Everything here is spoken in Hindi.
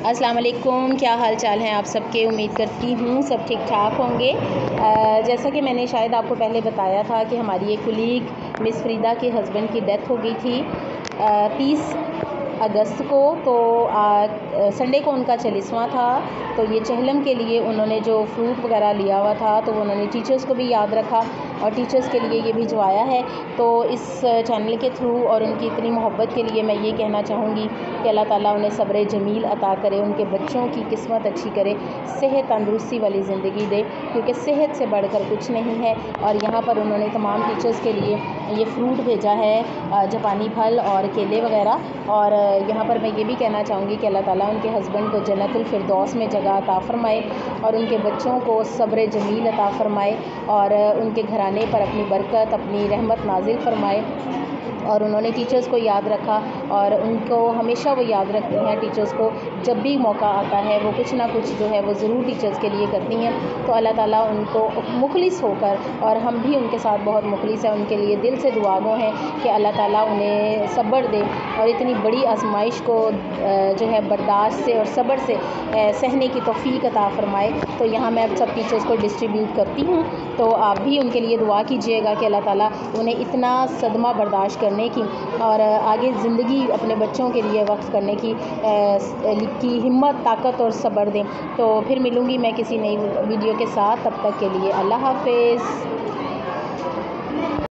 अस्सलाम वालेकुम, क्या हाल चाल हैं आप सबके। उम्मीद करती हूँ सब ठीक ठाक होंगे। जैसा कि मैंने शायद आपको पहले बताया था कि हमारी एक कुलीग मिस फ़रीदा के हस्बैंड की डेथ हो गई थी 30 अगस्त को। तो संडे को उनका 40वां था। तो ये चहलम के लिए उन्होंने जो फ्रूट वगैरह लिया हुआ था तो उन्होंने टीचर्स को भी याद रखा और टीचर्स के लिए ये भिजवाया है। तो इस चैनल के थ्रू और उनकी इतनी मोहब्बत के लिए मैं ये कहना चाहूँगी कि अल्लाह ताला उन्हें सब्र जमील अता करे, उनके बच्चों की किस्मत अच्छी करे, सेहत तंदुरुस्ती वाली ज़िंदगी दे, क्योंकि सेहत से बढ़कर कुछ नहीं है। और यहाँ पर उन्होंने तमाम टीचर्स के लिए ये फ्रूट भेजा है, जापानी फल और केले वगैरह। और यहाँ पर मैं ये भी कहना चाहूँगी कि अल्लाह ताला उनके हस्बैंड को जन्नतुल फिरदौस में जगह अता फ़रमाए और उनके बच्चों को सब्र जमील अता फ़रमाए और उनके घराने पर अपनी बरकत, अपनी रहमत नाजिल फ़रमाए। और उन्होंने टीचर्स को याद रखा और उनको हमेशा वो याद रखती हैं। टीचर्स को जब भी मौका आता है वो कुछ ना कुछ जो है वो ज़रूर टीचर्स के लिए करती हैं। तो अल्लाह ताला उनको मुखलिस होकर, और हम भी उनके साथ बहुत मुखलिस हैं, उनके लिए दिल से दुआ गो हैं कि अल्लाह ताला उन्हें सब्र दे और इतनी बड़ी आजमाइश को जो है बर्दाश्त से और सब्र से सहने की तौफीक अता फ़रमाए। तो यहाँ मैं अब सब टीचर्स को डिस्ट्रीब्यूट करती हूँ, तो आप भी उनके लिए दुआ कीजिएगा कि अल्लाह ताला उन्हें इतना सदमा बर्दाश्त करने की और आगे ज़िंदगी अपने बच्चों के लिए वक्फ करने की हिम्मत, ताकत और सब्र दें। तो फिर मिलूँगी मैं किसी नई वीडियो के साथ, तब तक के लिए अल्लाह हाफ़िज़।